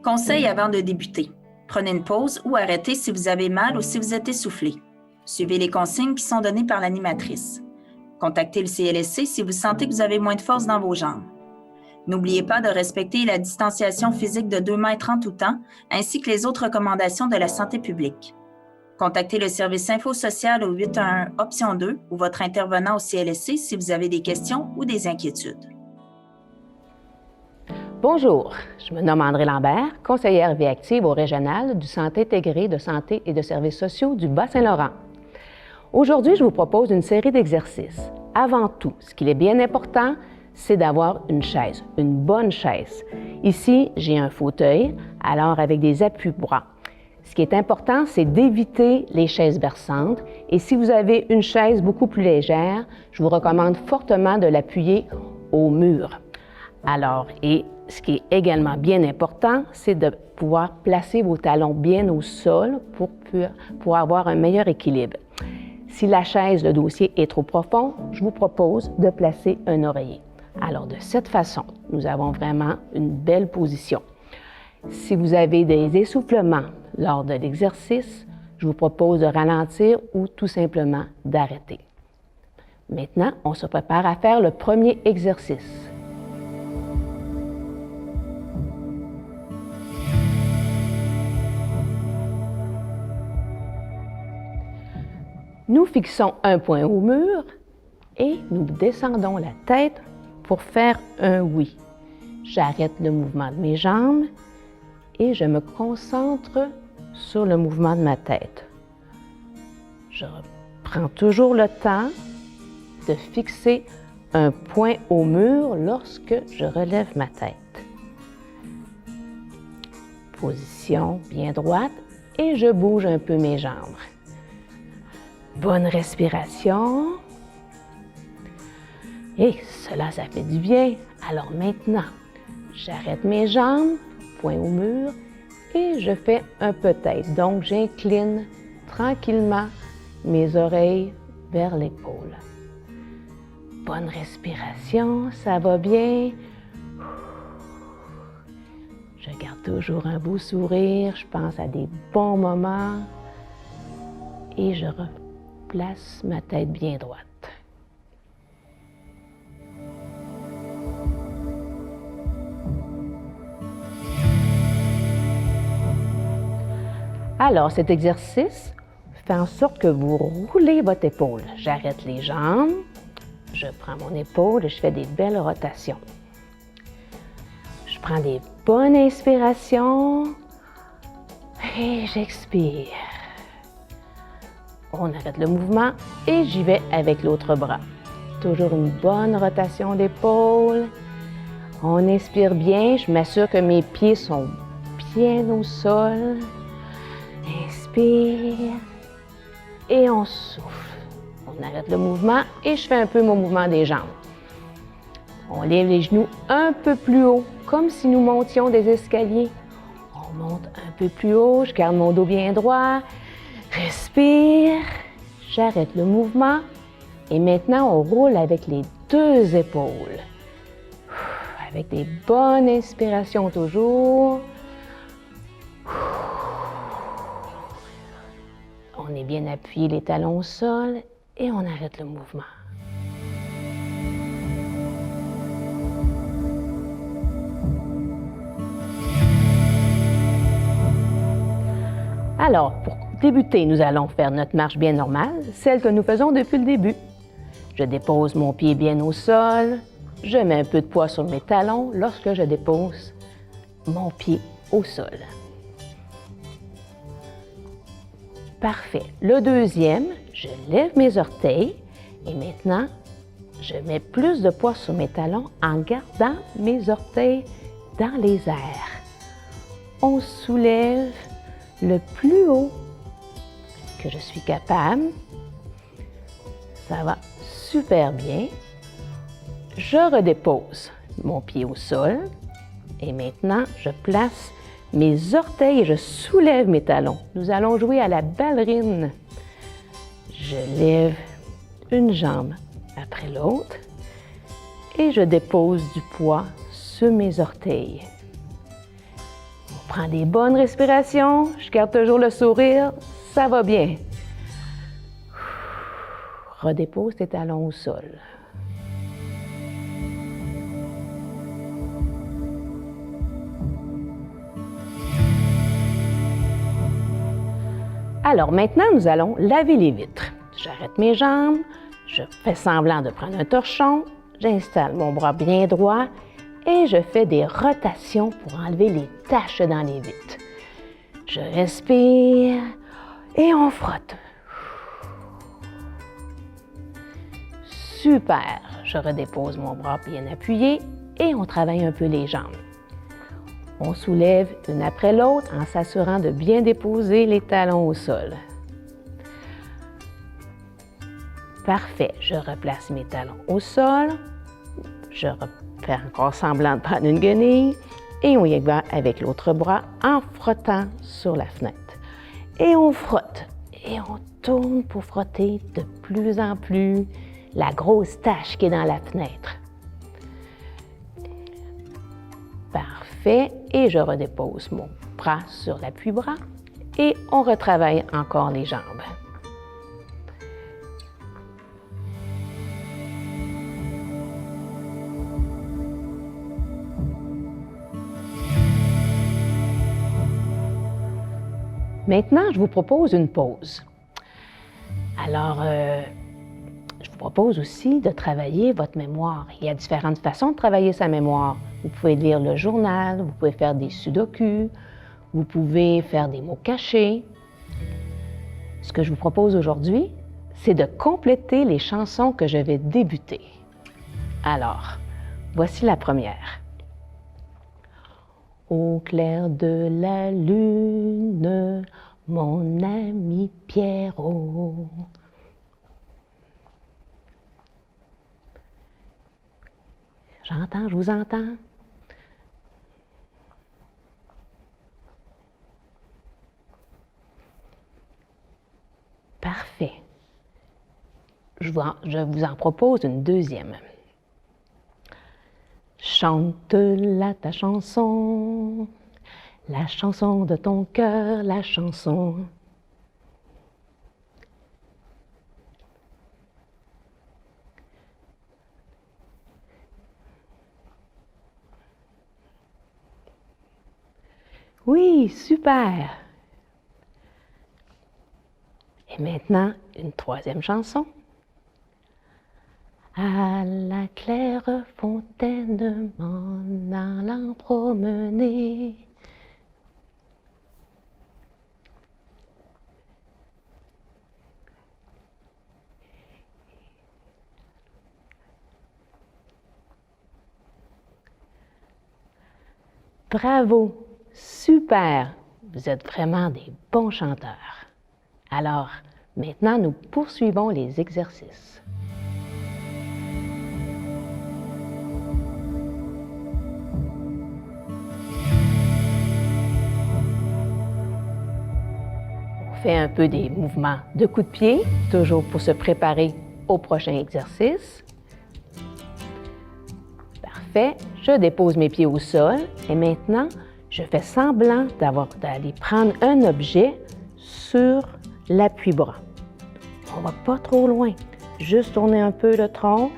Conseil avant de débuter. Prenez une pause ou arrêtez si vous avez mal ou si vous êtes essoufflé. Suivez les consignes qui sont données par l'animatrice. Contactez le CLSC si vous sentez que vous avez moins de force dans vos jambes. N'oubliez pas de respecter la distanciation physique de 2 mètres en tout temps, ainsi que les autres recommandations de la santé publique. Contactez le service info-social au 811 option 2 ou votre intervenant au CLSC si vous avez des questions ou des inquiétudes. Bonjour, je me nomme André Lambert, conseillère vie active au régional du Centre intégré de santé et de services sociaux du Bas-Saint-Laurent. Aujourd'hui, je vous propose une série d'exercices. Avant tout, ce qui est bien important, c'est d'avoir une chaise, une bonne chaise. Ici, j'ai un fauteuil, alors avec des appuis-bras. Ce qui est important, c'est d'éviter les chaises berçantes. Et si vous avez une chaise beaucoup plus légère, je vous recommande fortement de l'appuyer au mur. Alors, et ce qui est également bien important, c'est de pouvoir placer vos talons bien au sol pour avoir un meilleur équilibre. Si la chaise, le dossier est trop profond, je vous propose de placer un oreiller. Alors, de cette façon, nous avons vraiment une belle position. Si vous avez des essoufflements lors de l'exercice, je vous propose de ralentir ou tout simplement d'arrêter. Maintenant, on se prépare à faire le premier exercice. Nous fixons un point au mur et nous descendons la tête pour faire un oui. J'arrête le mouvement de mes jambes et je me concentre sur le mouvement de ma tête. Je prends toujours le temps de fixer un point au mur lorsque je relève ma tête. Position bien droite et je bouge un peu mes jambes. Bonne respiration. Et cela, ça fait du bien. Alors maintenant, j'arrête mes jambes, point au mur, et je fais un peu tête. Donc, j'incline tranquillement mes oreilles vers l'épaule. Bonne respiration, ça va bien. Je garde toujours un beau sourire, je pense à des bons moments et je replace ma tête bien droite. Alors, cet exercice fait en sorte que vous roulez votre épaule. J'arrête les jambes, je prends mon épaule et je fais des belles rotations. Je prends des bonnes inspirations et j'expire. On arrête le mouvement et j'y vais avec l'autre bras. Toujours une bonne rotation d'épaule. On inspire bien, je m'assure que mes pieds sont bien au sol. Inspire et on souffle. On arrête le mouvement et je fais un peu mon mouvement des jambes. On lève les genoux un peu plus haut, comme si nous montions des escaliers. On monte un peu plus haut, je garde mon dos bien droit. Respire, j'arrête le mouvement et maintenant on roule avec les deux épaules. Avec des bonnes inspirations toujours. On est bien appuyé, les talons au sol et on arrête le mouvement. Alors, pour débuter, nous allons faire notre marche bien normale, celle que nous faisons depuis le début. Je dépose mon pied bien au sol, je mets un peu de poids sur mes talons lorsque je dépose mon pied au sol. Parfait. Le deuxième, je lève mes orteils et maintenant, je mets plus de poids sur mes talons en gardant mes orteils dans les airs. On soulève le plus haut que je suis capable. Ça va super bien. Je redépose mon pied au sol et maintenant, je place mes orteils et je soulève mes talons. Nous allons jouer à la ballerine. Je lève une jambe après l'autre et je dépose du poids sur mes orteils. Prends des bonnes respirations. Je garde toujours le sourire. Ça va bien. Redépose tes talons au sol. Alors maintenant, nous allons laver les vitres. J'arrête mes jambes, je fais semblant de prendre un torchon, j'installe mon bras bien droit et je fais des rotations pour enlever les taches dans les vitres. Je respire et on frotte. Super! Je redépose mon bras bien appuyé et on travaille un peu les jambes. On soulève une après l'autre en s'assurant de bien déposer les talons au sol. Parfait, je replace mes talons au sol. Je fais encore semblant de prendre une guenille et on y va avec l'autre bras en frottant sur la fenêtre. Et on frotte et on tourne pour frotter de plus en plus la grosse tache qui est dans la fenêtre. Parfait, et je redépose mon bras sur l'appui-bras et on retravaille encore les jambes. Maintenant, je vous propose une pause. Alors, je vous propose aussi de travailler votre mémoire. Il y a différentes façons de travailler sa mémoire. Vous pouvez lire le journal, vous pouvez faire des sudokus, vous pouvez faire des mots cachés. Ce que je vous propose aujourd'hui, c'est de compléter les chansons que je vais débuter. Alors, voici la première. Au clair de la lune, mon ami Pierrot. J'entends, je vous entends. Parfait. Je vous en propose une deuxième. Chante-la ta chanson, la chanson de ton cœur, la chanson. Oui, super! Et maintenant, une troisième chanson. À la claire fontaine, m'en allant promener. Bravo! Super! Vous êtes vraiment des bons chanteurs. Alors, maintenant, nous poursuivons les exercices. On fait un peu des mouvements de coups de pied, toujours pour se préparer au prochain exercice. Parfait. Je dépose mes pieds au sol et maintenant, je fais semblant d'aller prendre un objet sur l'appui-bras. On ne va pas trop loin, juste tourner un peu le tronc.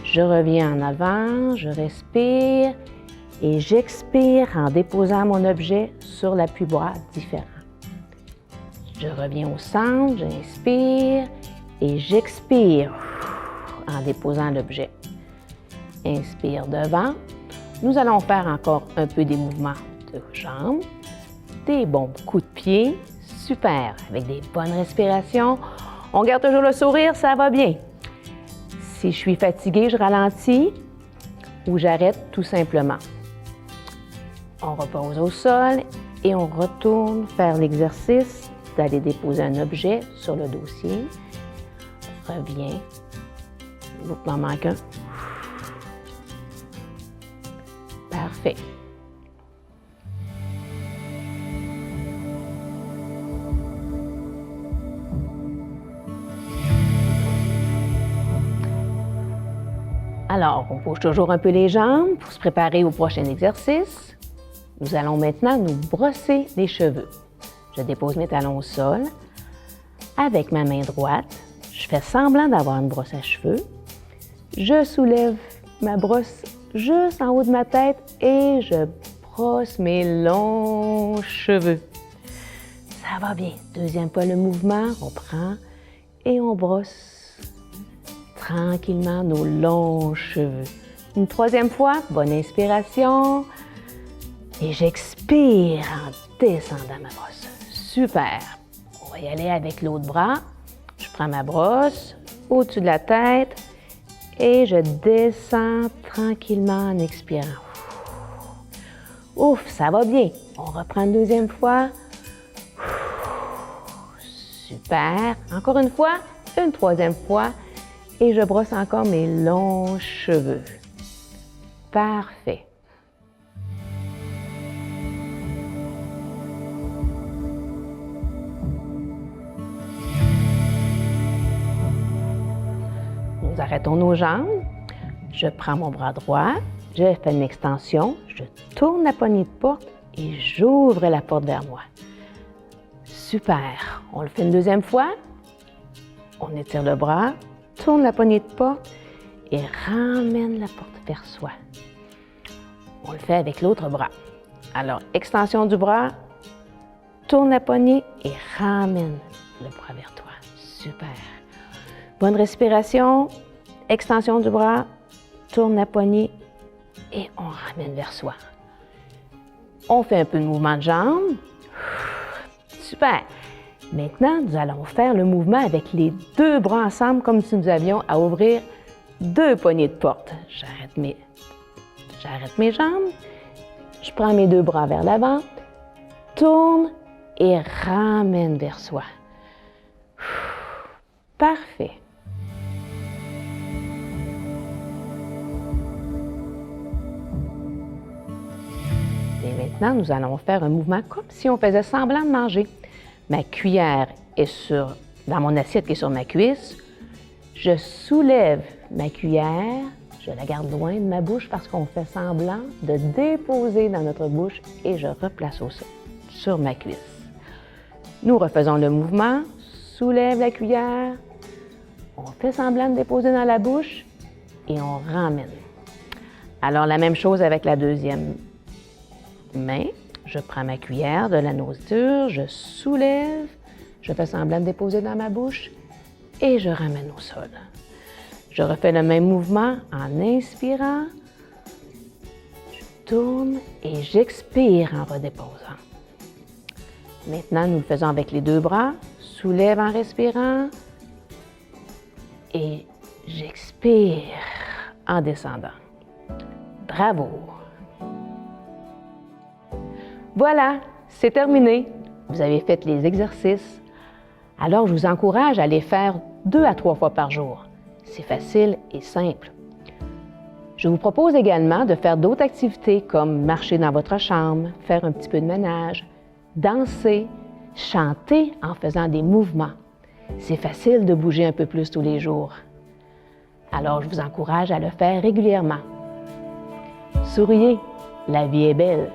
Je reviens en avant, je respire et j'expire en déposant mon objet sur l'appui-bras différent. Je reviens au centre, j'inspire et j'expire en déposant l'objet. Inspire devant. Nous allons faire encore un peu des mouvements de jambes, des bons coups de pied. Super! Avec des bonnes respirations. On garde toujours le sourire, ça va bien. Si je suis fatiguée, je ralentis ou j'arrête tout simplement. On repose au sol et on retourne faire l'exercice d'aller déposer un objet sur le dossier. Reviens. Il m'en manque un. Parfait. Alors, on bouge toujours un peu les jambes pour se préparer au prochain exercice. nous allons maintenant nous brosser les cheveux. Je dépose mes talons au sol. Avec ma main droite, je fais semblant d'avoir une brosse à cheveux. Je soulève ma brosse juste en haut de ma tête et je brosse mes longs cheveux. Ça va bien. Deuxième fois le mouvement, on prend et on brosse tranquillement nos longs cheveux. Une troisième fois, bonne inspiration. Et j'expire en descendant ma brosse. Super! On va y aller avec l'autre bras. Je prends ma brosse au-dessus de la tête et je descends tranquillement en expirant. Ouf, ça va bien. On reprend une deuxième fois. Super. Encore une fois, une troisième fois. Et je brosse encore mes longs cheveux. Parfait. Nous arrêtons nos jambes. Je prends mon bras droit, je fais une extension, je tourne la poignée de porte et j'ouvre la porte vers moi. Super! On le fait une deuxième fois. On étire le bras, tourne la poignée de porte et ramène la porte vers soi. On le fait avec l'autre bras. Alors, extension du bras, tourne la poignée et ramène le bras vers toi. Super! Bonne respiration, extension du bras, tourne la poignée et on ramène vers soi. On fait un peu de mouvement de jambes. Super! Maintenant, nous allons faire le mouvement avec les deux bras ensemble comme si nous avions à ouvrir deux poignées de porte. J'arrête mes jambes, je prends mes deux bras vers l'avant, tourne et ramène vers soi. Parfait! Et maintenant, nous allons faire un mouvement comme si on faisait semblant de manger. Ma cuillère est dans mon assiette qui est sur ma cuisse. Je soulève ma cuillère, je la garde loin de ma bouche parce qu'on fait semblant de déposer dans notre bouche et je replace au sol, sur ma cuisse. Nous refaisons le mouvement, soulève la cuillère, on fait semblant de déposer dans la bouche et on ramène. Alors la même chose avec la deuxième main. Je prends ma cuillère de la nourriture, je soulève, je fais semblant de déposer dans ma bouche et je ramène au sol. Je refais le même mouvement en inspirant, je tourne et j'expire en redéposant. Maintenant, nous le faisons avec les deux bras, soulève en respirant et j'expire en descendant. Bravo! Voilà, c'est terminé. Vous avez fait les exercices. Alors, je vous encourage à les faire 2 à 3 fois par jour. C'est facile et simple. Je vous propose également de faire d'autres activités comme marcher dans votre chambre, faire un petit peu de ménage, danser, chanter en faisant des mouvements. C'est facile de bouger un peu plus tous les jours. Alors, je vous encourage à le faire régulièrement. Souriez, la vie est belle.